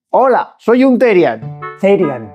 Hola, soy un Terian. Therian.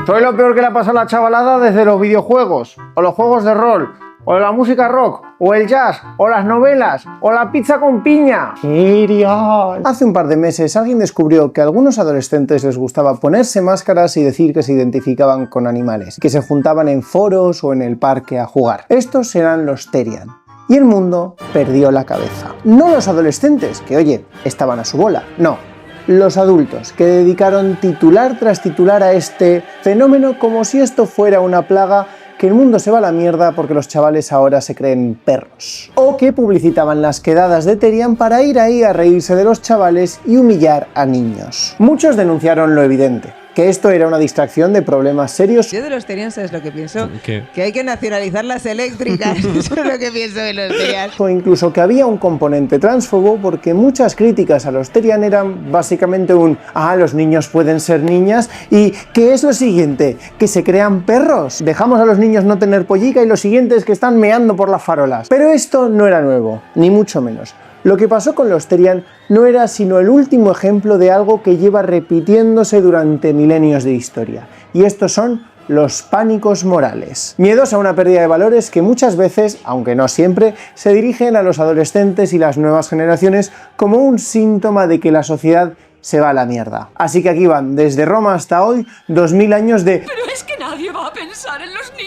Soy lo peor que le ha pasado a la chavalada desde los videojuegos, o los juegos de rol, o la música rock, o el jazz, o las novelas, o la pizza con piña. Therian. Hace un par de meses alguien descubrió que a algunos adolescentes les gustaba ponerse máscaras y decir que se identificaban con animales, que se juntaban en foros o en el parque a jugar. Estos eran los Therian. Y el mundo perdió la cabeza. No los adolescentes, que oye, estaban a su bola, no. Los adultos, que dedicaron titular tras titular a este fenómeno como si esto fuera una plaga, que el mundo se va a la mierda porque los chavales ahora se creen perros. O que publicitaban las quedadas de Therian para ir ahí a reírse de los chavales y humillar a niños. Muchos denunciaron lo evidente, que esto era una distracción de problemas serios. Yo de los Therian, ¿sabes lo que pienso? ¿Qué? Que hay que nacionalizar las eléctricas. Eso es lo que pienso de los Therian. O incluso que había un componente transfobo porque muchas críticas a los Therian eran básicamente los niños pueden ser niñas y ¿qué es lo siguiente? Que se crean perros. Dejamos a los niños no tener pollica y lo siguiente es que están meando por las farolas. Pero esto no era nuevo, ni mucho menos. Lo que pasó con los Therian no era sino el último ejemplo de algo que lleva repitiéndose durante milenios de historia. Y estos son los pánicos morales. Miedos a una pérdida de valores que muchas veces, aunque no siempre, se dirigen a los adolescentes y las nuevas generaciones como un síntoma de que la sociedad se va a la mierda. Así que aquí van, desde Roma hasta hoy, 2000 años de... Pero es que nadie va a pensar en los niños.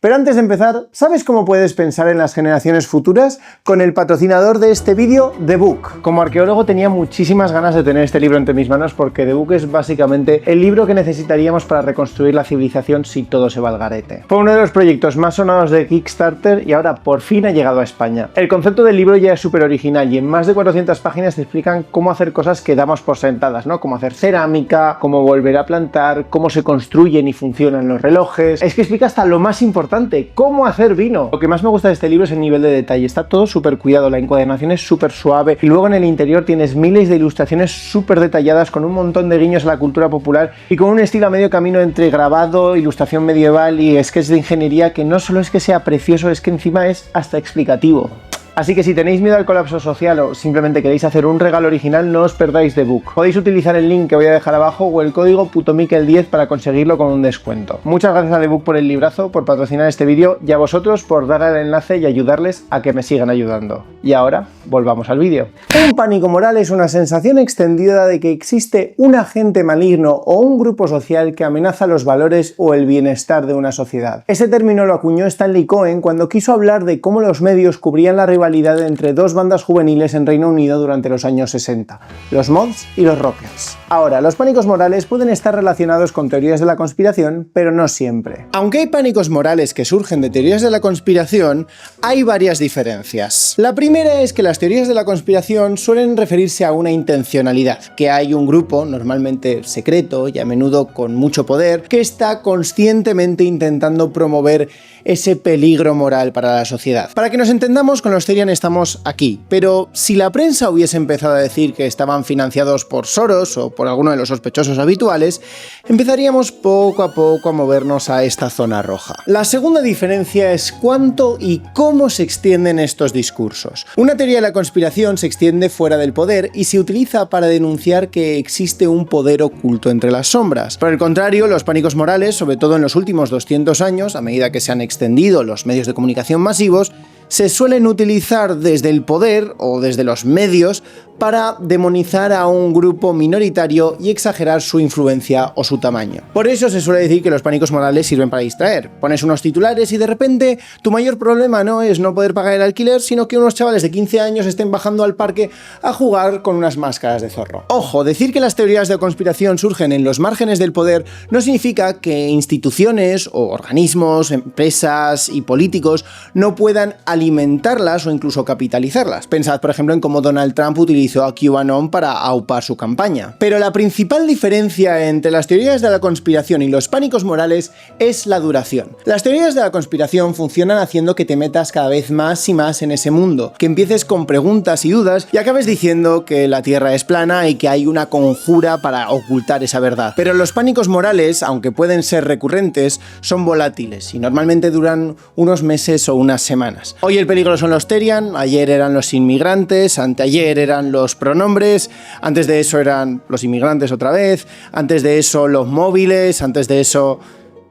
Pero antes de empezar, ¿sabes cómo puedes pensar en las generaciones futuras? Con el patrocinador de este vídeo, The Book. Como arqueólogo tenía muchísimas ganas de tener este libro entre mis manos porque The Book es básicamente el libro que necesitaríamos para reconstruir la civilización si todo se va al garete. Fue uno de los proyectos más sonados de Kickstarter y ahora por fin ha llegado a España. El concepto del libro ya es súper original y en más de 400 páginas te explican cómo hacer cosas que damos por sentadas, ¿no? Cómo hacer cerámica, cómo volver a plantar, cómo se construyen y funcionan los relojes. Es que explica hasta lo más importante, cómo hacer vino. Lo que más me gusta de este libro es el nivel de detalle. Está todo súper cuidado, la encuadernación es súper suave y luego en el interior tienes miles de ilustraciones súper detalladas con un montón de guiños a la cultura popular y con un estilo a medio camino entre grabado, ilustración medieval y sketch de ingeniería que no solo es que sea precioso, es que encima es hasta explicativo. Así que si tenéis miedo al colapso social o simplemente queréis hacer un regalo original, no os perdáis The Book. Podéis utilizar el link que voy a dejar abajo o el código putomikel10 para conseguirlo con un descuento. Muchas gracias a The Book por el librazo, por patrocinar este vídeo y a vosotros por dar el enlace y ayudarles a que me sigan ayudando. Y ahora, volvamos al vídeo. Un pánico moral es una sensación extendida de que existe un agente maligno o un grupo social que amenaza los valores o el bienestar de una sociedad. Ese término lo acuñó Stanley Cohen cuando quiso hablar de cómo los medios cubrían la rivalidad entre dos bandas juveniles en Reino Unido durante los años 60, los Mods y los Rockers. Ahora, los pánicos morales pueden estar relacionados con teorías de la conspiración, pero no siempre. Aunque hay pánicos morales que surgen de teorías de la conspiración, hay varias diferencias. La primera es que las teorías de la conspiración suelen referirse a una intencionalidad, que hay un grupo, normalmente secreto y a menudo con mucho poder, que está conscientemente intentando promover ese peligro moral para la sociedad. Para que nos entendamos, con los Therian estamos aquí, pero si la prensa hubiese empezado a decir que estaban financiados por Soros o por alguno de los sospechosos habituales, empezaríamos poco a poco a movernos a esta zona roja. La segunda diferencia es cuánto y cómo se extienden estos discursos. Una teoría de la conspiración se extiende fuera del poder y se utiliza para denunciar que existe un poder oculto entre las sombras. Por el contrario, los pánicos morales, sobre todo en los últimos 200 años, a medida que se han extendido los medios de comunicación masivos, se suelen utilizar desde el poder o desde los medios para demonizar a un grupo minoritario y exagerar su influencia o su tamaño. Por eso se suele decir que los pánicos morales sirven para distraer. Pones unos titulares y de repente tu mayor problema no es no poder pagar el alquiler, sino que unos chavales de 15 años estén bajando al parque a jugar con unas máscaras de zorro. Ojo, decir que las teorías de conspiración surgen en los márgenes del poder no significa que instituciones o organismos, empresas y políticos no puedan alimentarlas o incluso capitalizarlas. Pensad, por ejemplo, en cómo Donald Trump utilizó a QAnon para aupar su campaña. Pero la principal diferencia entre las teorías de la conspiración y los pánicos morales es la duración. Las teorías de la conspiración funcionan haciendo que te metas cada vez más y más en ese mundo, que empieces con preguntas y dudas y acabes diciendo que la Tierra es plana y que hay una conjura para ocultar esa verdad. Pero los pánicos morales, aunque pueden ser recurrentes, son volátiles y normalmente duran unos meses o unas semanas. Hoy el peligro son los Therian, ayer eran los inmigrantes, anteayer eran los pronombres, antes de eso eran los inmigrantes otra vez, antes de eso los móviles, antes de eso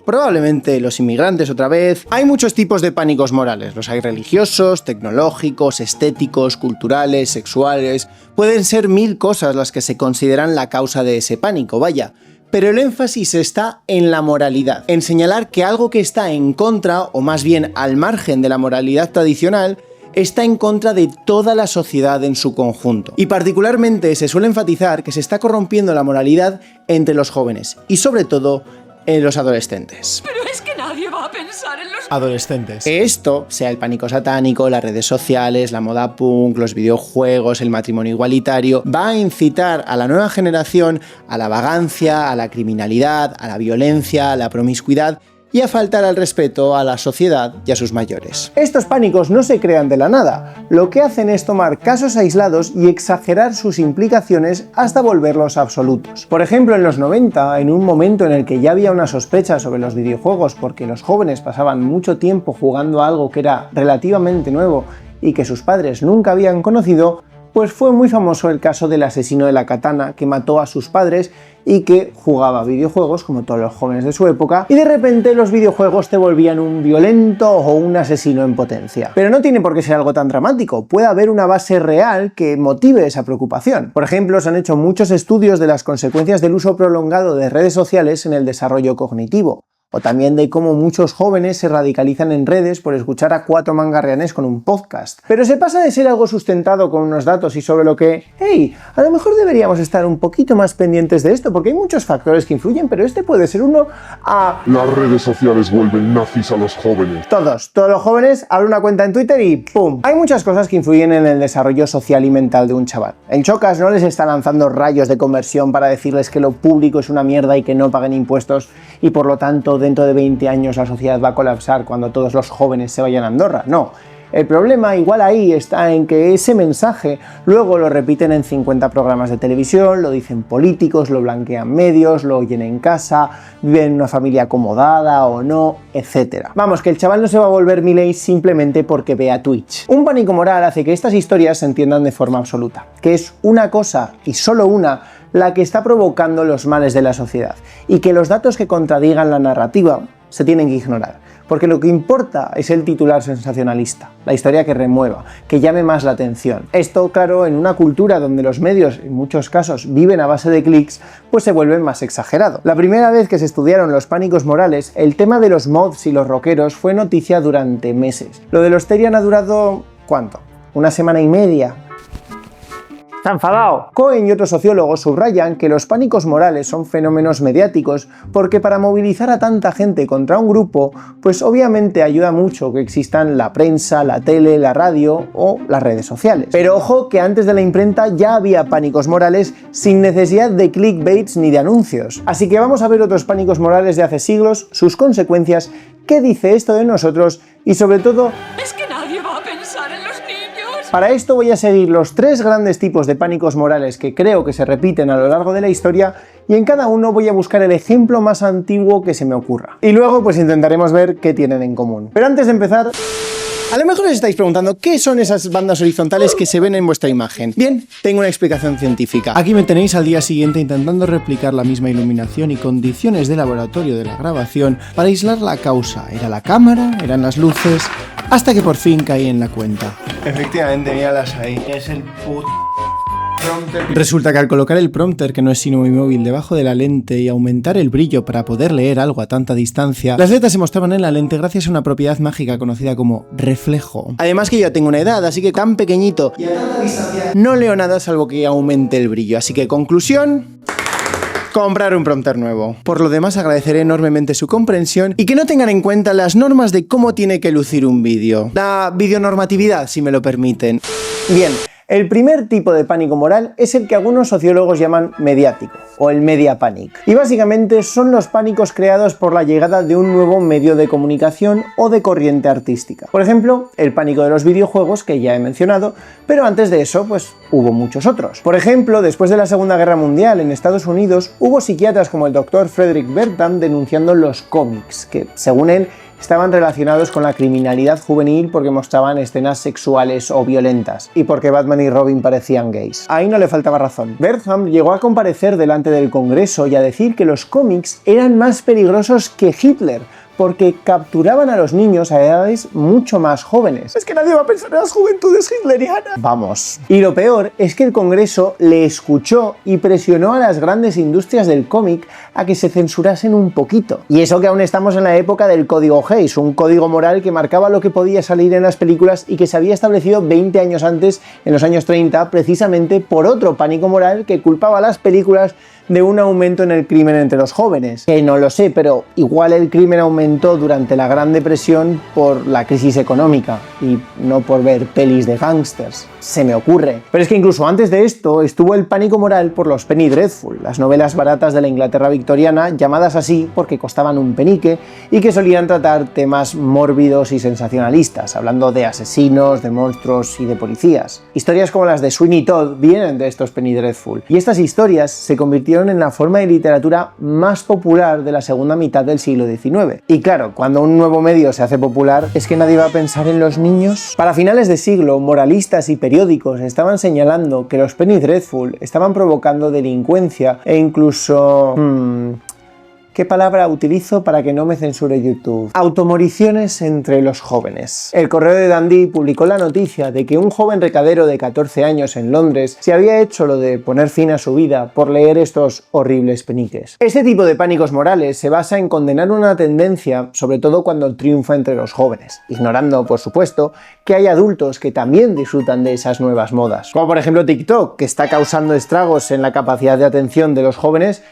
probablemente los inmigrantes otra vez. Hay muchos tipos de pánicos morales, los hay religiosos, tecnológicos, estéticos, culturales, sexuales. Pueden ser 1000 cosas las que se consideran la causa de ese pánico, vaya. Pero el énfasis está en la moralidad, en señalar que algo que está en contra, o más bien al margen de la moralidad tradicional, está en contra de toda la sociedad en su conjunto. Y particularmente se suele enfatizar que se está corrompiendo la moralidad entre los jóvenes, y sobre todo en los adolescentes. Pero es que nadie va a pensar en los Adolescentes. Que esto, sea el pánico satánico, las redes sociales, la moda punk, los videojuegos, el matrimonio igualitario, va a incitar a la nueva generación a la vagancia, a la criminalidad, a la violencia, a la promiscuidad y a faltar al respeto a la sociedad y a sus mayores. Estos pánicos no se crean de la nada, lo que hacen es tomar casos aislados y exagerar sus implicaciones hasta volverlos absolutos. Por ejemplo, en los 90, en un momento en el que ya había una sospecha sobre los videojuegos porque los jóvenes pasaban mucho tiempo jugando a algo que era relativamente nuevo y que sus padres nunca habían conocido, pues fue muy famoso el caso del asesino de la katana que mató a sus padres y que jugaba videojuegos como todos los jóvenes de su época, y de repente los videojuegos te volvían un violento o un asesino en potencia. Pero no tiene por qué ser algo tan dramático, puede haber una base real que motive esa preocupación. Por ejemplo, se han hecho muchos estudios de las consecuencias del uso prolongado de redes sociales en el desarrollo cognitivo, o también de cómo muchos jóvenes se radicalizan en redes por escuchar a 4 mangarrianes con un podcast. Pero se pasa de ser algo sustentado con unos datos y sobre lo que, hey, a lo mejor deberíamos estar un poquito más pendientes de esto, porque hay muchos factores que influyen, pero este puede ser uno, a... Las redes sociales vuelven nazis a los jóvenes. Todos los jóvenes abren una cuenta en Twitter y ¡pum! Hay muchas cosas que influyen en el desarrollo social y mental de un chaval. El Chocas no les está lanzando rayos de conversión para decirles que lo público es una mierda y que no paguen impuestos y por lo tanto dentro de 20 años la sociedad va a colapsar cuando todos los jóvenes se vayan a Andorra. No. El problema igual ahí está en que ese mensaje luego lo repiten en 50 programas de televisión, lo dicen políticos, lo blanquean medios, lo oyen en casa, viven en una familia acomodada o no, etc. Vamos, que el chaval no se va a volver Milei simplemente porque vea Twitch. Un pánico moral hace que estas historias se entiendan de forma absoluta, que es una cosa y solo una la que está provocando los males de la sociedad, y que los datos que contradigan la narrativa se tienen que ignorar, porque lo que importa es el titular sensacionalista, la historia que remueva, que llame más la atención. Esto, claro, en una cultura donde los medios, en muchos casos, viven a base de clics, pues se vuelve más exagerado. La primera vez que se estudiaron los pánicos morales, el tema de los mods y los rockeros fue noticia durante meses. Lo de los Terian ha durado, ¿cuánto? ¿Una semana y media? ¡Está enfadado! Cohen y otros sociólogos subrayan que los pánicos morales son fenómenos mediáticos porque para movilizar a tanta gente contra un grupo, pues obviamente ayuda mucho que existan la prensa, la tele, la radio o las redes sociales. Pero ojo que antes de la imprenta ya había pánicos morales sin necesidad de clickbaits ni de anuncios. Así que vamos a ver otros pánicos morales de hace siglos, sus consecuencias, qué dice esto de nosotros y sobre todo... Es que nadie va a pensar en los niños. Para esto voy a seguir los 3 grandes tipos de pánicos morales que creo que se repiten a lo largo de la historia y en cada uno voy a buscar el ejemplo más antiguo que se me ocurra. Y luego pues intentaremos ver qué tienen en común. Pero antes de empezar... A lo mejor os estáis preguntando qué son esas bandas horizontales que se ven en vuestra imagen. Bien, tengo una explicación científica. Aquí me tenéis al día siguiente intentando replicar la misma iluminación y condiciones de laboratorio de la grabación para aislar la causa. ¿Era la cámara? ¿Eran las luces? Hasta que por fin caí en la cuenta. Efectivamente, míralas ahí. Es el puto... Resulta que al colocar el prompter, que no es sino mi móvil, debajo de la lente y aumentar el brillo para poder leer algo a tanta distancia, las letras se mostraban en la lente gracias a una propiedad mágica conocida como reflejo. Además que yo ya tengo una edad, así que tan pequeñito y a tanta distancia no leo nada salvo que aumente el brillo. Así que conclusión... comprar un prompter nuevo. Por lo demás agradeceré enormemente su comprensión y que no tengan en cuenta las normas de cómo tiene que lucir un vídeo. La videonormatividad, si me lo permiten. Bien. El primer tipo de pánico moral es el que algunos sociólogos llaman mediático, o el media panic. Y básicamente son los pánicos creados por la llegada de un nuevo medio de comunicación o de corriente artística. Por ejemplo, el pánico de los videojuegos, que ya he mencionado, pero antes de eso, pues hubo muchos otros. Por ejemplo, después de la Segunda Guerra Mundial en Estados Unidos, hubo psiquiatras como el Dr. Frederick Bertram denunciando los cómics, que según él estaban relacionados con la criminalidad juvenil porque mostraban escenas sexuales o violentas, y porque Batman y Robin parecían gays. Ahí no le faltaba razón. Wertham llegó a comparecer delante del Congreso y a decir que los cómics eran más peligrosos que Hitler, porque capturaban a los niños a edades mucho más jóvenes. Es que nadie va a pensar en las juventudes hitlerianas. Vamos. Y lo peor es que el Congreso le escuchó y presionó a las grandes industrias del cómic a que se censurasen un poquito. Y eso que aún estamos en la época del Código Hays, un código moral que marcaba lo que podía salir en las películas y que se había establecido 20 años antes, en los años 30, precisamente por otro pánico moral que culpaba a las películas de un aumento en el crimen entre los jóvenes. Que no lo sé, pero igual el crimen aumentó durante la Gran Depresión por la crisis económica y no por ver pelis de gángsters. Se me ocurre. Pero es que incluso antes de esto estuvo el pánico moral por los Penny Dreadful, las novelas baratas de la Inglaterra victoriana, llamadas así porque costaban un penique y que solían tratar temas mórbidos y sensacionalistas, hablando de asesinos, de monstruos y de policías. Historias como las de Sweeney Todd vienen de estos Penny Dreadful, y estas historias se convirtieron en la forma de literatura más popular de la segunda mitad del siglo XIX. Y claro, cuando un nuevo medio se hace popular, ¿es que nadie va a pensar en los niños? Para finales de siglo, moralistas y periódicos estaban señalando que los Penny Dreadful estaban provocando delincuencia e incluso... ¿Qué palabra utilizo para que no me censure YouTube? Automoriciones entre los jóvenes. El Correo de Dundee publicó la noticia de que un joven recadero de 14 años en Londres se había hecho lo de poner fin a su vida por leer estos horribles peniques. Este tipo de pánicos morales se basa en condenar una tendencia, sobre todo cuando triunfa entre los jóvenes, ignorando, por supuesto, que hay adultos que también disfrutan de esas nuevas modas. Como por ejemplo TikTok, que está causando estragos en la capacidad de atención de los jóvenes,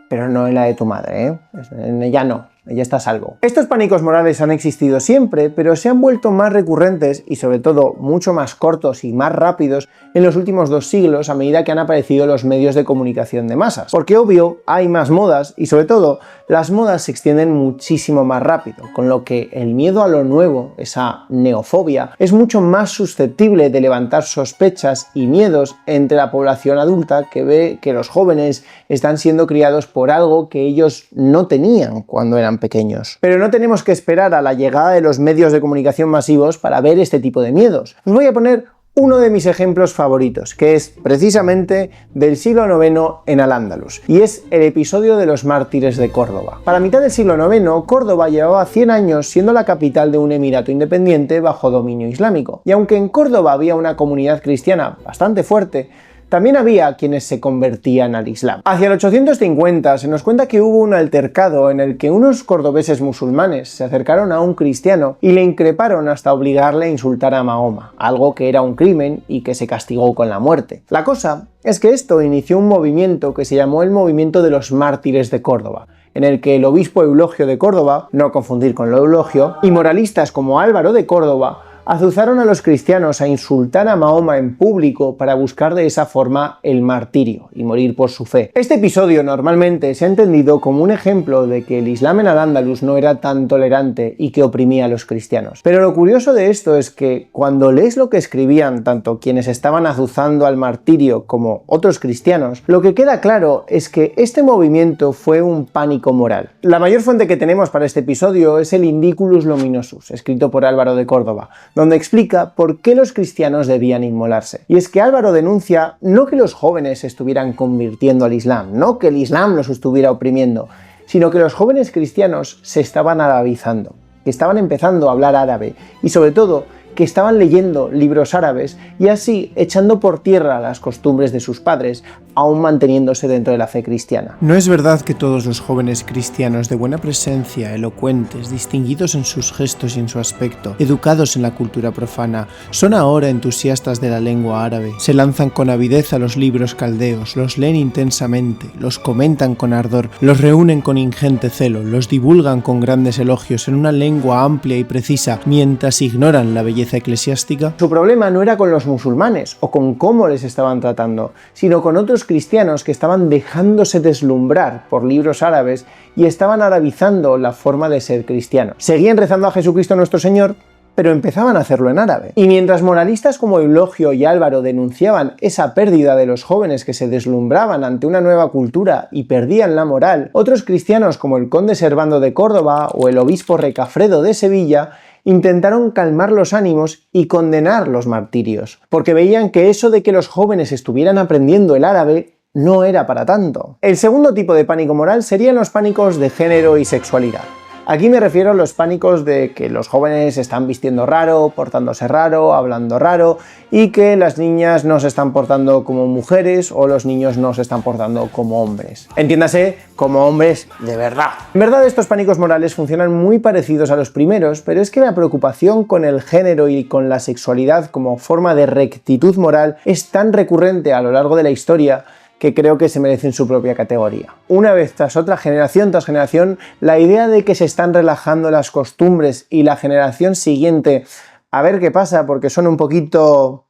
pero no en la de tu madre, ¿eh? En ella no. Ella está a salvo. Estos pánicos morales han existido siempre, pero se han vuelto más recurrentes y sobre todo mucho más cortos y más rápidos en los últimos 2 siglos a medida que han aparecido los medios de comunicación de masas. Porque obvio, hay más modas y sobre todo las modas se extienden muchísimo más rápido, con lo que el miedo a lo nuevo, esa neofobia, es mucho más susceptible de levantar sospechas y miedos entre la población adulta que ve que los jóvenes están siendo criados por algo que ellos no tenían cuando eran pequeños. Pero no tenemos que esperar a la llegada de los medios de comunicación masivos para ver este tipo de miedos. Os voy a poner uno de mis ejemplos favoritos, que es precisamente del siglo IX en Al-Ándalus, y es el episodio de los mártires de Córdoba. Para mitad del siglo IX, Córdoba llevaba 100 años siendo la capital de un emirato independiente bajo dominio islámico. Y aunque en Córdoba había una comunidad cristiana bastante fuerte, también había quienes se convertían al Islam. Hacia el 850 se nos cuenta que hubo un altercado en el que unos cordobeses musulmanes se acercaron a un cristiano y le increparon hasta obligarle a insultar a Mahoma, algo que era un crimen y que se castigó con la muerte. La cosa es que esto inició un movimiento que se llamó el Movimiento de los Mártires de Córdoba, en el que el obispo Eulogio de Córdoba, no confundir con lo Eulogio, y moralistas como Álvaro de Córdoba azuzaron a los cristianos a insultar a Mahoma en público para buscar de esa forma el martirio y morir por su fe. Este episodio normalmente se ha entendido como un ejemplo de que el Islam en Al-Ándalus no era tan tolerante y que oprimía a los cristianos. Pero lo curioso de esto es que cuando lees lo que escribían tanto quienes estaban azuzando al martirio como otros cristianos, lo que queda claro es que este movimiento fue un pánico moral. La mayor fuente que tenemos para este episodio es el Indiculus Luminosus, escrito por Álvaro de Córdoba, donde explica por qué los cristianos debían inmolarse. Y es que Álvaro denuncia no que los jóvenes se estuvieran convirtiendo al Islam, no que el Islam los estuviera oprimiendo, sino que los jóvenes cristianos se estaban arabizando, que estaban empezando a hablar árabe y sobre todo que estaban leyendo libros árabes y así echando por tierra las costumbres de sus padres, aún manteniéndose dentro de la fe cristiana. No es verdad que todos los jóvenes cristianos de buena presencia, elocuentes, distinguidos en sus gestos y en su aspecto, educados en la cultura profana, son ahora entusiastas de la lengua árabe, se lanzan con avidez a los libros caldeos, los leen intensamente, los comentan con ardor, los reúnen con ingente celo, los divulgan con grandes elogios en una lengua amplia y precisa, mientras ignoran la belleza eclesiástica. Su problema no era con los musulmanes o con cómo les estaban tratando, sino con otros cristianos que estaban dejándose deslumbrar por libros árabes y estaban arabizando la forma de ser cristianos. ¿Seguían rezando a Jesucristo nuestro Señor? pero empezaban a hacerlo en árabe. Y mientras moralistas como Eulogio y Álvaro denunciaban esa pérdida de los jóvenes que se deslumbraban ante una nueva cultura y perdían la moral, otros cristianos como el conde Servando de Córdoba o el obispo Recafredo de Sevilla intentaron calmar los ánimos y condenar los martirios, porque veían que eso de que los jóvenes estuvieran aprendiendo el árabe no era para tanto. El segundo tipo de pánico moral serían los pánicos de género y sexualidad. Aquí me refiero a los pánicos de que los jóvenes están vistiendo raro, portándose raro, hablando raro y que las niñas no se están portando como mujeres o los niños no se están portando como hombres. Entiéndase, como hombres de verdad. En verdad estos pánicos morales funcionan muy parecidos a los primeros, pero es que la preocupación con el género y con la sexualidad como forma de rectitud moral es tan recurrente a lo largo de la historia que creo que se merecen su propia categoría. Una vez tras otra, generación tras generación, la idea de que se están relajando las costumbres y la generación siguiente, a ver qué pasa porque son un poquito...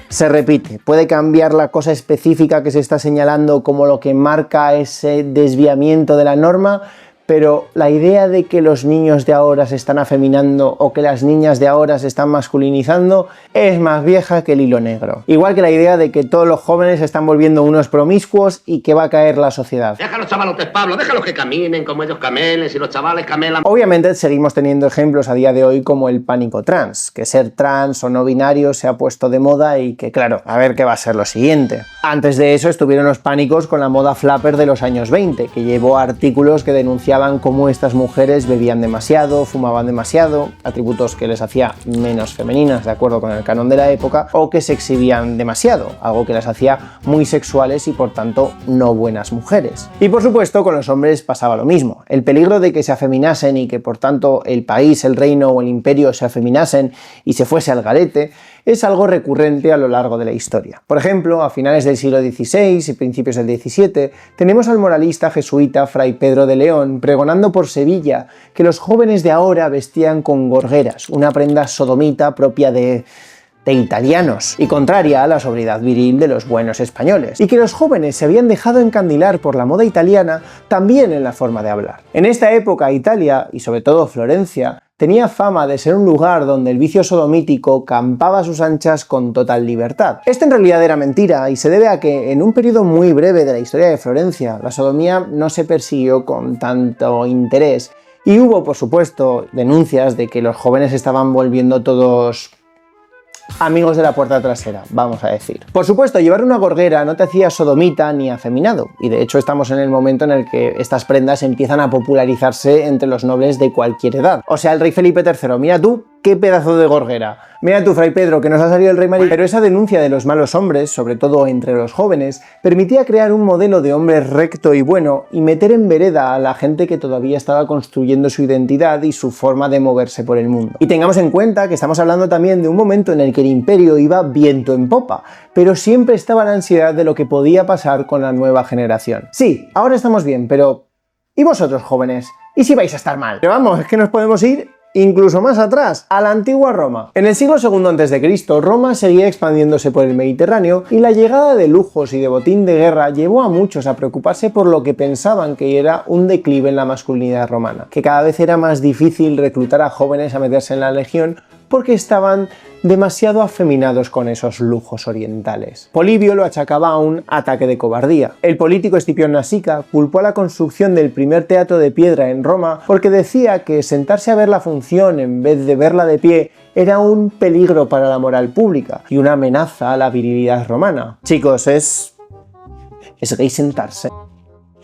se repite. Puede cambiar la cosa específica que se está señalando como lo que marca ese desviamiento de la norma, pero la idea de que los niños de ahora se están afeminando o que las niñas de ahora se están masculinizando es más vieja que el hilo negro. Igual que la idea de que todos los jóvenes se están volviendo unos promiscuos y que va a caer la sociedad. Deja a los chavalotes, Pablo, déjalos que caminen como ellos camelen, si los chavales camelan... Obviamente seguimos teniendo ejemplos a día de hoy como el pánico trans, que ser trans o no binario se ha puesto de moda y que claro, a ver qué va a ser lo siguiente. Antes de eso estuvieron los pánicos con la moda flapper de los años 20, que llevó artículos que denunciaban cómo estas mujeres bebían demasiado, fumaban demasiado, atributos que les hacía menos femeninas de acuerdo con el canon de la época, o que se exhibían demasiado, algo que las hacía muy sexuales y por tanto no buenas mujeres. Y por supuesto con los hombres pasaba lo mismo, el peligro de que se afeminasen y que por tanto el país, el reino o el imperio se afeminasen y se fuese al garete, es algo recurrente a lo largo de la historia. Por ejemplo, a finales del siglo XVI y principios del XVII, tenemos al moralista jesuita Fray Pedro de León pregonando por Sevilla que los jóvenes de ahora vestían con gorgueras, una prenda sodomita propia de italianos y contraria a la sobriedad viril de los buenos españoles, y que los jóvenes se habían dejado encandilar por la moda italiana también en la forma de hablar. En esta época Italia, y sobre todo Florencia, tenía fama de ser un lugar donde el vicio sodomítico campaba a sus anchas con total libertad. Esto en realidad era mentira y se debe a que en un periodo muy breve de la historia de Florencia, la sodomía no se persiguió con tanto interés y hubo, por supuesto, denuncias de que los jóvenes estaban volviendo todos amigos de la puerta trasera, vamos a decir. Por supuesto, llevar una gorguera no te hacía sodomita ni afeminado, y de hecho estamos en el momento en el que estas prendas empiezan a popularizarse entre los nobles de cualquier edad. O sea, el rey Felipe III, mira tú, qué pedazo de gorguera. Mira tú, Fray Pedro, que nos ha salido el rey María. Pero esa denuncia de los malos hombres, sobre todo entre los jóvenes, permitía crear un modelo de hombre recto y bueno y meter en vereda a la gente que todavía estaba construyendo su identidad y su forma de moverse por el mundo. Y tengamos en cuenta que estamos hablando también de un momento en el que el imperio iba viento en popa, pero siempre estaba la ansiedad de lo que podía pasar con la nueva generación. Sí, ahora estamos bien, pero ¿y vosotros, jóvenes? ¿Y si vais a estar mal? Pero vamos, es que nos podemos ir incluso más atrás, a la antigua Roma. En el siglo II a.C., Roma seguía expandiéndose por el Mediterráneo y la llegada de lujos y de botín de guerra llevó a muchos a preocuparse por lo que pensaban que era un declive en la masculinidad romana, que cada vez era más difícil reclutar a jóvenes a meterse en la legión porque estaban demasiado afeminados con esos lujos orientales. Polibio lo achacaba a un ataque de cobardía. El político Escipión Nasica culpó a la construcción del primer teatro de piedra en Roma porque decía que sentarse a ver la función en vez de verla de pie era un peligro para la moral pública y una amenaza a la virilidad romana. Chicos, es gay sentarse.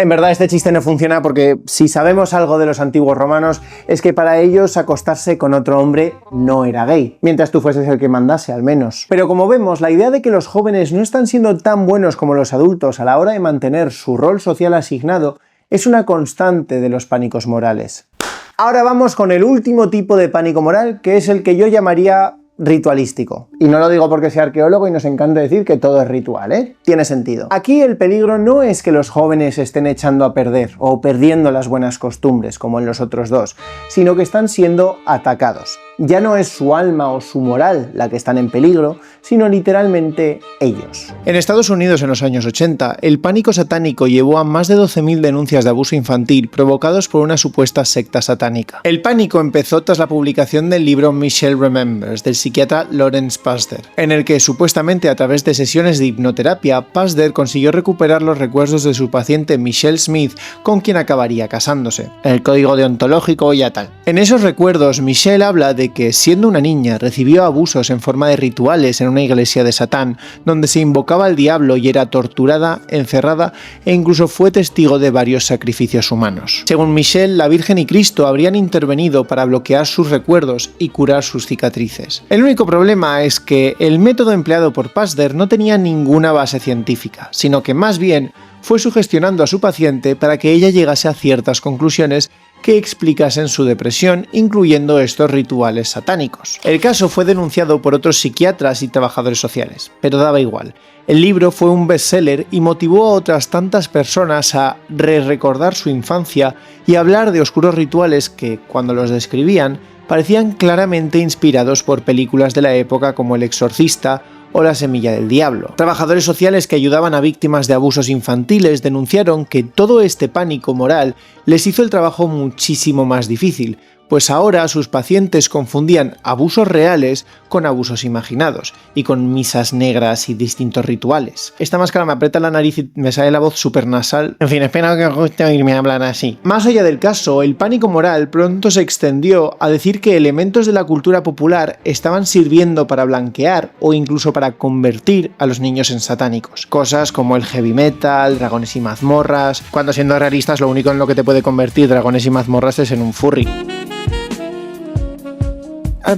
En verdad este chiste no funciona porque si sabemos algo de los antiguos romanos es que para ellos acostarse con otro hombre no era gay, mientras tú fueses el que mandase al menos. Pero como vemos, la idea de que los jóvenes no están siendo tan buenos como los adultos a la hora de mantener su rol social asignado es una constante de los pánicos morales. Ahora vamos con el último tipo de pánico moral, que es el que yo llamaría ritualístico. Y no lo digo porque sea arqueólogo y nos encanta decir que todo es ritual, ¿eh? Tiene sentido. Aquí el peligro no es que los jóvenes estén echando a perder o perdiendo las buenas costumbres, como en los otros dos, sino que están siendo atacados. ya no es su alma o su moral la que están en peligro, sino literalmente ellos. En Estados Unidos en los años 80, el pánico satánico llevó a más de 12.000 denuncias de abuso infantil provocados por una supuesta secta satánica. El pánico empezó tras la publicación del libro Michelle Remembers, del psiquiatra Lawrence Pazder, en el que supuestamente a través de sesiones de hipnoterapia, Pazder consiguió recuperar los recuerdos de su paciente Michelle Smith, con quien acabaría casándose. El código deontológico ya tal. En esos recuerdos, Michelle habla de que, siendo una niña, recibió abusos en forma de rituales en una iglesia de Satán, donde se invocaba al diablo y era torturada, encerrada e incluso fue testigo de varios sacrificios humanos. Según Michelle, la Virgen y Cristo habrían intervenido para bloquear sus recuerdos y curar sus cicatrices. El único problema es que el método empleado por Pazder no tenía ninguna base científica, sino que más bien fue sugestionando a su paciente para que ella llegase a ciertas conclusiones que explicasen su depresión, incluyendo estos rituales satánicos. El caso fue denunciado por otros psiquiatras y trabajadores sociales, pero daba igual. El libro fue un bestseller y motivó a otras tantas personas a recordar su infancia y hablar de oscuros rituales que, cuando los describían, parecían claramente inspirados por películas de la época como El Exorcista o La Semilla del Diablo. Trabajadores sociales que ayudaban a víctimas de abusos infantiles denunciaron que todo este pánico moral les hizo el trabajo muchísimo más difícil, pues ahora sus pacientes confundían abusos reales con abusos imaginados, y con misas negras y distintos rituales. Esta máscara me aprieta la nariz y me sale la voz súper nasal. En fin, espero que os guste oírme hablar así. Más allá del caso, el pánico moral pronto se extendió a decir que elementos de la cultura popular estaban sirviendo para blanquear o incluso para convertir a los niños en satánicos. Cosas como el heavy metal, dragones y mazmorras, cuando siendo realistas lo único en lo que te puede convertir dragones y mazmorras es en un furry.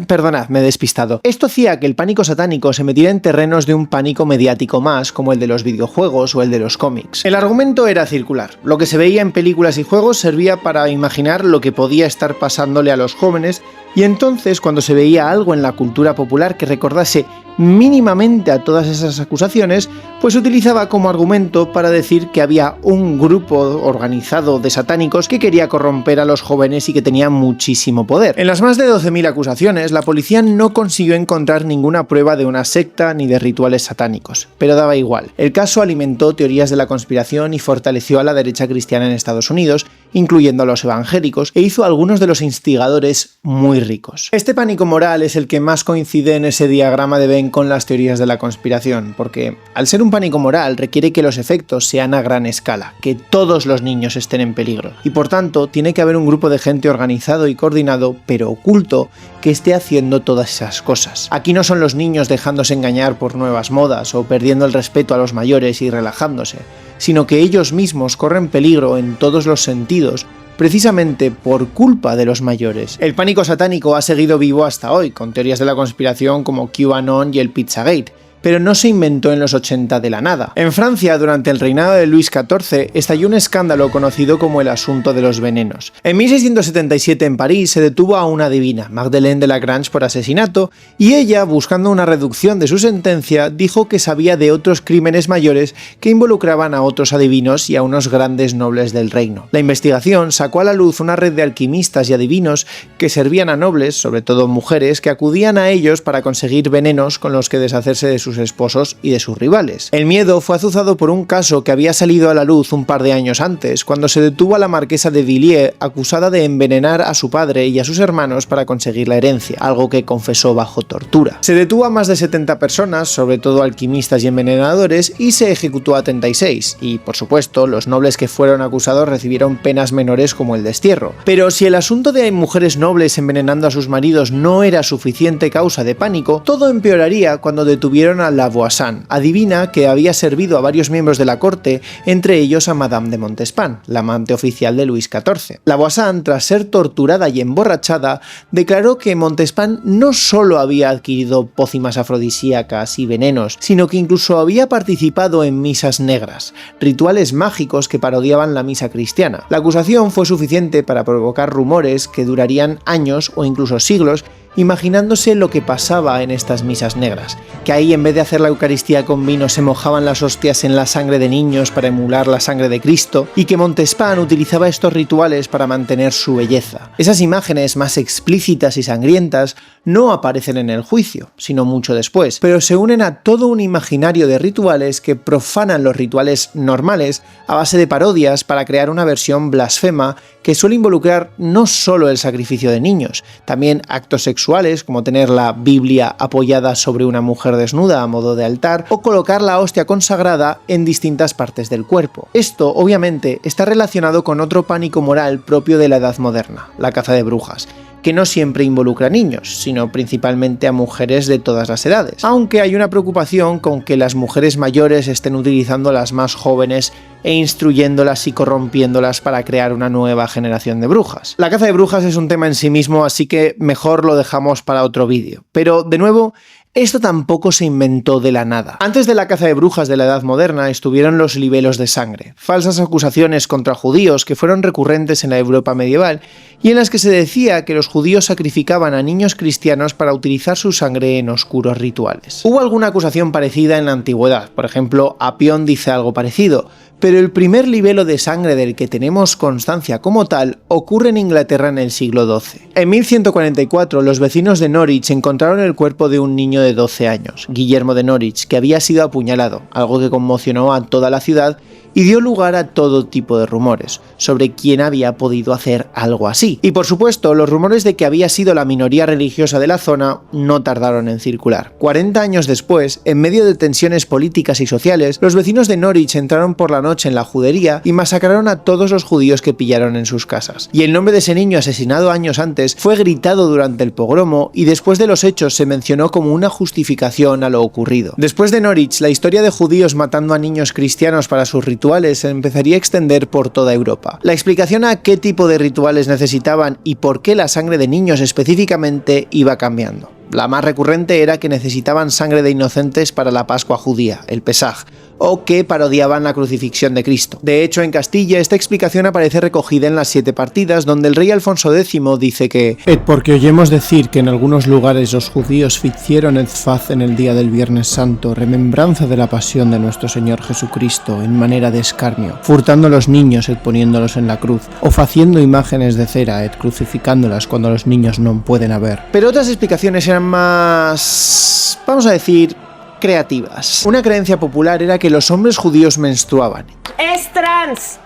Perdonad, me he despistado. Esto hacía que el pánico satánico se metiera en terrenos de un pánico mediático más, como el de los videojuegos o el de los cómics. El argumento era circular. Lo que se veía en películas y juegos servía para imaginar lo que podía estar pasándole a los jóvenes, y entonces cuando se veía algo en la cultura popular que recordase mínimamente a todas esas acusaciones, pues se utilizaba como argumento para decir que había un grupo organizado de satánicos que quería corromper a los jóvenes y que tenía muchísimo poder. En las más de 12.000 acusaciones, la policía no consiguió encontrar ninguna prueba de una secta ni de rituales satánicos, pero daba igual. El caso alimentó teorías de la conspiración y fortaleció a la derecha cristiana en Estados Unidos, incluyendo a los evangélicos, e hizo a algunos de los instigadores muy ricos. Este pánico moral es el que más coincide en ese diagrama de Venn con las teorías de la conspiración, porque al ser un pánico moral requiere que los efectos sean a gran escala, que todos los niños estén en peligro, y por tanto tiene que haber un grupo de gente organizado y coordinado, pero oculto, que esté haciendo todas esas cosas. Aquí no son los niños dejándose engañar por nuevas modas o perdiendo el respeto a los mayores y relajándose, sino que ellos mismos corren peligro en todos los sentidos, precisamente por culpa de los mayores. El pánico satánico ha seguido vivo hasta hoy, con teorías de la conspiración como QAnon y el Pizzagate, pero no se inventó en los 80 de la nada. En Francia, durante el reinado de Luis XIV, estalló un escándalo conocido como el asunto de los venenos. En 1677 en París se detuvo a una adivina, Madeleine de Lagrange, por asesinato, y ella, buscando una reducción de su sentencia, dijo que sabía de otros crímenes mayores que involucraban a otros adivinos y a unos grandes nobles del reino. La investigación sacó a la luz una red de alquimistas y adivinos que servían a nobles, sobre todo mujeres, que acudían a ellos para conseguir venenos con los que deshacerse de sus esposos y de sus rivales. El miedo fue azuzado por un caso que había salido a la luz un par de años antes, cuando se detuvo a la marquesa de Villiers acusada de envenenar a su padre y a sus hermanos para conseguir la herencia, algo que confesó bajo tortura. Se detuvo a más de 70 personas, sobre todo alquimistas y envenenadores, y se ejecutó a 36, y por supuesto los nobles que fueron acusados recibieron penas menores como el destierro. Pero si el asunto de mujeres nobles envenenando a sus maridos no era suficiente causa de pánico, todo empeoraría cuando detuvieron a La Voisin, adivina que había servido a varios miembros de la corte, entre ellos a Madame de Montespan, la amante oficial de Luis XIV. La Voisin, tras ser torturada y emborrachada, declaró que Montespan no solo había adquirido pócimas afrodisíacas y venenos, sino que incluso había participado en misas negras, rituales mágicos que parodiaban la misa cristiana. La acusación fue suficiente para provocar rumores que durarían años o incluso siglos imaginándose lo que pasaba en estas misas negras, que ahí en vez de hacer la Eucaristía con vino se mojaban las hostias en la sangre de niños para emular la sangre de Cristo, y que Montespan utilizaba estos rituales para mantener su belleza. Esas imágenes más explícitas y sangrientas no aparecen en el juicio, sino mucho después, pero se unen a todo un imaginario de rituales que profanan los rituales normales a base de parodias para crear una versión blasfema que suele involucrar no solo el sacrificio de niños, también actos sexuales como tener la Biblia apoyada sobre una mujer desnuda a modo de altar o colocar la hostia consagrada en distintas partes del cuerpo. Esto, obviamente, está relacionado con otro pánico moral propio de la Edad Moderna, la caza de brujas, que no siempre involucra a niños, sino principalmente a mujeres de todas las edades, aunque hay una preocupación con que las mujeres mayores estén utilizando a las más jóvenes e instruyéndolas y corrompiéndolas para crear una nueva generación de brujas. La caza de brujas es un tema en sí mismo, así que mejor lo dejamos para otro vídeo. Pero, de nuevo, esto tampoco se inventó de la nada. Antes de la caza de brujas de la Edad Moderna estuvieron los libelos de sangre, falsas acusaciones contra judíos que fueron recurrentes en la Europa medieval y en las que se decía que los judíos sacrificaban a niños cristianos para utilizar su sangre en oscuros rituales. Hubo alguna acusación parecida en la antigüedad, por ejemplo, Apión dice algo parecido, pero el primer libelo de sangre del que tenemos constancia como tal ocurre en Inglaterra en el siglo XII. En 1144, los vecinos de Norwich encontraron el cuerpo de un niño de 12 años, Guillermo de Norwich, que había sido apuñalado, algo que conmocionó a toda la ciudad y dio lugar a todo tipo de rumores sobre quién había podido hacer algo así. Y por supuesto, los rumores de que había sido la minoría religiosa de la zona no tardaron en circular. 40 años después, en medio de tensiones políticas y sociales, los vecinos de Norwich entraron por la noche en la judería y masacraron a todos los judíos que pillaron en sus casas. Y el nombre de ese niño asesinado años antes fue gritado durante el pogromo y después de los hechos se mencionó como una justificación a lo ocurrido. Después de Norwich, la historia de judíos matando a niños cristianos para sus rituales se empezaría a extender por toda Europa. La explicación a qué tipo de rituales necesitaban y por qué la sangre de niños específicamente iba cambiando. La más recurrente era que necesitaban sangre de inocentes para la Pascua judía, el Pesaj, o que parodiaban la crucifixión de Cristo. De hecho, en Castilla esta explicación aparece recogida en las 7 partidas, donde el rey Alfonso X dice que porque oyemos decir que en algunos lugares los judíos ficieron el faz en el día del Viernes Santo, remembranza de la pasión de nuestro Señor Jesucristo, en manera de escarnio, furtando los niños poniéndolos en la cruz, o faciendo imágenes de cera crucificándolas cuando los niños no pueden haber. Pero otras explicaciones eran más, vamos a decir, creativas. Una creencia popular era que los hombres judíos menstruaban. ¡Es trans!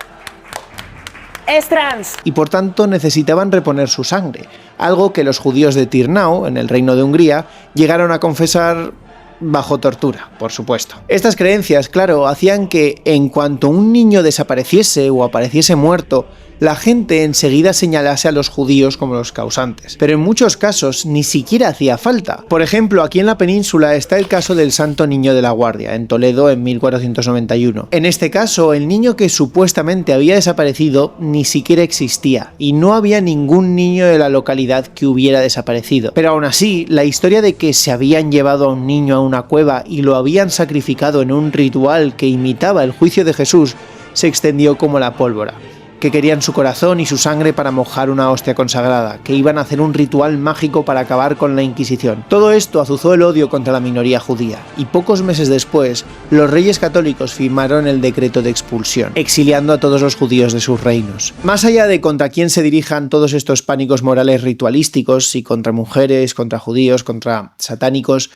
¡Es trans! Y por tanto necesitaban reponer su sangre, algo que los judíos de Tyrnau, en el reino de Hungría, llegaron a confesar bajo tortura, por supuesto. Estas creencias, claro, hacían que en cuanto un niño desapareciese o apareciese muerto, la gente enseguida señalase a los judíos como los causantes. Pero en muchos casos ni siquiera hacía falta. Por ejemplo, aquí en la península está el caso del Santo Niño de la Guardia, en Toledo en 1491. En este caso, el niño que supuestamente había desaparecido ni siquiera existía, y no había ningún niño de la localidad que hubiera desaparecido. Pero aún así, la historia de que se habían llevado a un niño a una cueva y lo habían sacrificado en un ritual que imitaba el juicio de Jesús se extendió como la pólvora. Que querían su corazón y su sangre para mojar una hostia consagrada, que iban a hacer un ritual mágico para acabar con la Inquisición. Todo esto azuzó el odio contra la minoría judía, y pocos meses después, los reyes católicos firmaron el decreto de expulsión, exiliando a todos los judíos de sus reinos. Más allá de contra quién se dirijan todos estos pánicos morales ritualísticos, si contra mujeres, contra judíos, contra satánicos,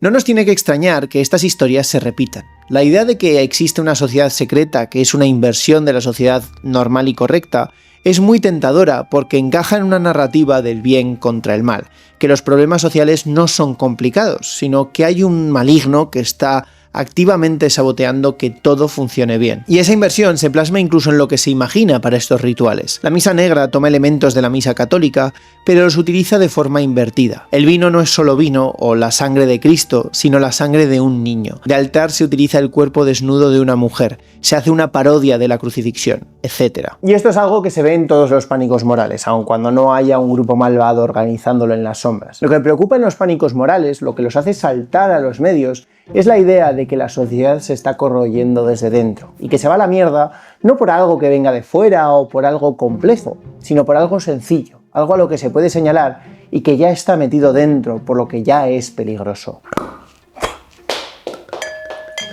no nos tiene que extrañar que estas historias se repitan. La idea de que existe una sociedad secreta que es una inversión de la sociedad normal y correcta es muy tentadora porque encaja en una narrativa del bien contra el mal, que los problemas sociales no son complicados, sino que hay un maligno que está activamente saboteando que todo funcione bien. Y esa inversión se plasma incluso en lo que se imagina para estos rituales. La misa negra toma elementos de la misa católica, pero los utiliza de forma invertida. El vino no es solo vino o la sangre de Cristo, sino la sangre de un niño. De altar se utiliza el cuerpo desnudo de una mujer, se hace una parodia de la crucifixión, etc. Y esto es algo que se ve en todos los pánicos morales, aun cuando no haya un grupo malvado organizándolo en las sombras. Lo que preocupa en los pánicos morales, lo que los hace saltar a los medios, es la idea de que la sociedad se está corroyendo desde dentro y que se va a la mierda no por algo que venga de fuera o por algo complejo, sino por algo sencillo, algo a lo que se puede señalar y que ya está metido dentro, por lo que ya es peligroso.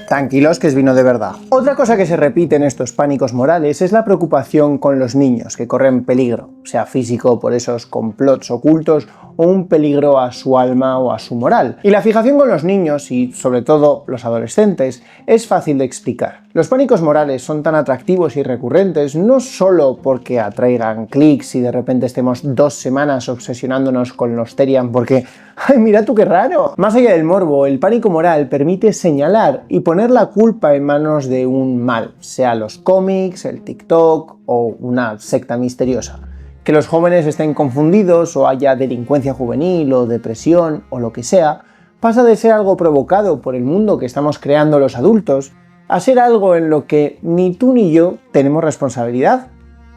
Tranquilos, que es vino de verdad. Otra cosa que se repite en estos pánicos morales es la preocupación con los niños, que corren peligro, sea físico por esos complots ocultos o un peligro a su alma o a su moral. Y la fijación con los niños, y sobre todo los adolescentes, es fácil de explicar. Los pánicos morales son tan atractivos y recurrentes no solo porque atraigan clics y de repente estemos 2 semanas obsesionándonos con los Terian porque ¡ay, mira tú qué raro! Más allá del morbo, el pánico moral permite señalar y poner la culpa en manos de un mal, sea los cómics, el TikTok o una secta misteriosa. Que los jóvenes estén confundidos o haya delincuencia juvenil o depresión o lo que sea, pasa de ser algo provocado por el mundo que estamos creando los adultos a ser algo en lo que ni tú ni yo tenemos responsabilidad.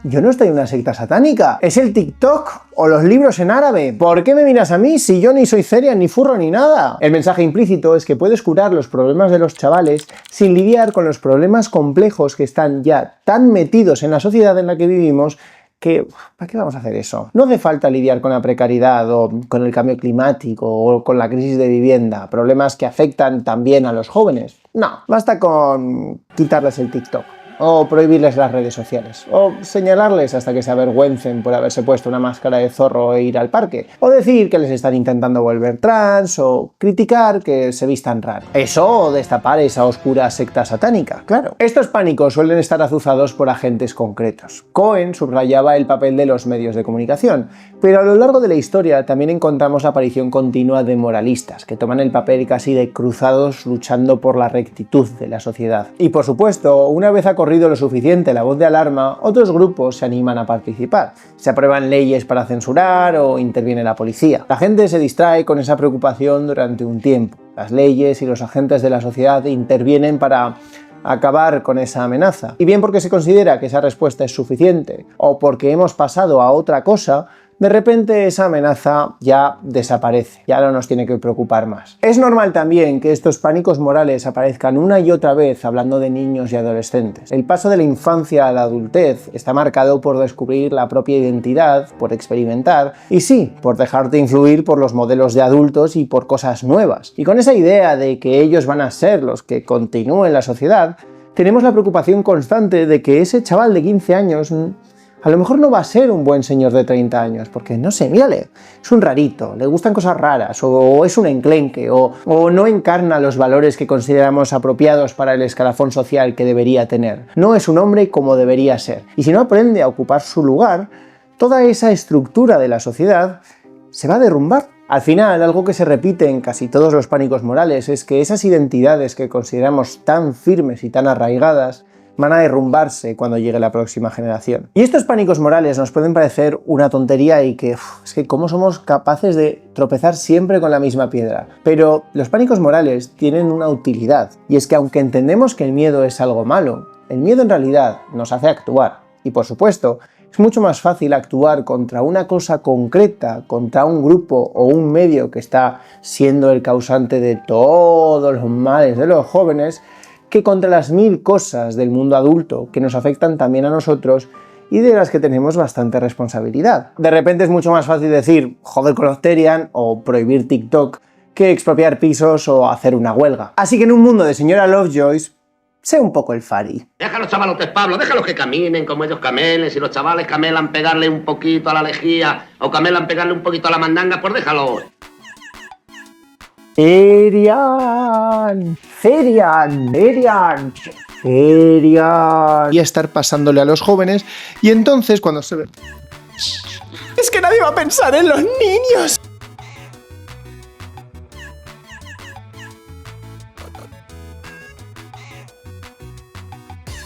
Yo no estoy en una secta satánica, es el TikTok o los libros en árabe. ¿Por qué me miras a mí si yo ni soy Terian, ni furro, ni nada? El mensaje implícito es que puedes curar los problemas de los chavales sin lidiar con los problemas complejos que están ya tan metidos en la sociedad en la que vivimos que, ¿para qué vamos a hacer eso? No hace falta lidiar con la precariedad o con el cambio climático o con la crisis de vivienda, problemas que afectan también a los jóvenes. No, basta con quitarles el TikTok, o prohibirles las redes sociales, o señalarles hasta que se avergüencen por haberse puesto una máscara de zorro e ir al parque, o decir que les están intentando volver trans, o criticar que se vistan raro. Eso o destapar esa oscura secta satánica, claro. Estos pánicos suelen estar azuzados por agentes concretos. Cohen subrayaba el papel de los medios de comunicación, pero a lo largo de la historia también encontramos la aparición continua de moralistas, que toman el papel casi de cruzados luchando por la rectitud de la sociedad. Y por supuesto, una vez corrido lo suficiente la voz de alarma, otros grupos se animan a participar. Se aprueban leyes para censurar o interviene la policía. La gente se distrae con esa preocupación durante un tiempo. Las leyes y los agentes de la sociedad intervienen para acabar con esa amenaza. Y bien porque se considera que esa respuesta es suficiente o porque hemos pasado a otra cosa, de repente esa amenaza ya desaparece, ya no nos tiene que preocupar más. Es normal también que estos pánicos morales aparezcan una y otra vez hablando de niños y adolescentes. El paso de la infancia a la adultez está marcado por descubrir la propia identidad, por experimentar y sí, por dejarte influir por los modelos de adultos y por cosas nuevas. Y con esa idea de que ellos van a ser los que continúen la sociedad, tenemos la preocupación constante de que ese chaval de 15 años a lo mejor no va a ser un buen señor de 30 años, porque no sé, mírale, es un rarito, le gustan cosas raras, o es un enclenque, o no encarna los valores que consideramos apropiados para el escalafón social que debería tener. No es un hombre como debería ser. Y si no aprende a ocupar su lugar, toda esa estructura de la sociedad se va a derrumbar. Al final, algo que se repite en casi todos los pánicos morales es que esas identidades que consideramos tan firmes y tan arraigadas van a derrumbarse cuando llegue la próxima generación. Y estos pánicos morales nos pueden parecer una tontería y que es que cómo somos capaces de tropezar siempre con la misma piedra. Pero los pánicos morales tienen una utilidad, y es que aunque entendemos que el miedo es algo malo, el miedo en realidad nos hace actuar. Y por supuesto, es mucho más fácil actuar contra una cosa concreta, contra un grupo o un medio que está siendo el causante de todos los males de los jóvenes, que contra las 1000 cosas del mundo adulto que nos afectan también a nosotros y de las que tenemos bastante responsabilidad. De repente es mucho más fácil decir joder con los Terian o prohibir TikTok que expropiar pisos o hacer una huelga. Así que en un mundo de señora Lovejoy, sé un poco el Fari. Deja a los chavalotes, Pablo, déjalos que caminen como ellos camelen. Si los chavales camelan pegarle un poquito a la lejía o camelan pegarle un poquito a la mandanga, pues déjalo. Terian, Terian, Terian, Terian. Y estar pasándole a los jóvenes, y entonces cuando se ve... ¡Es que nadie va a pensar en los niños!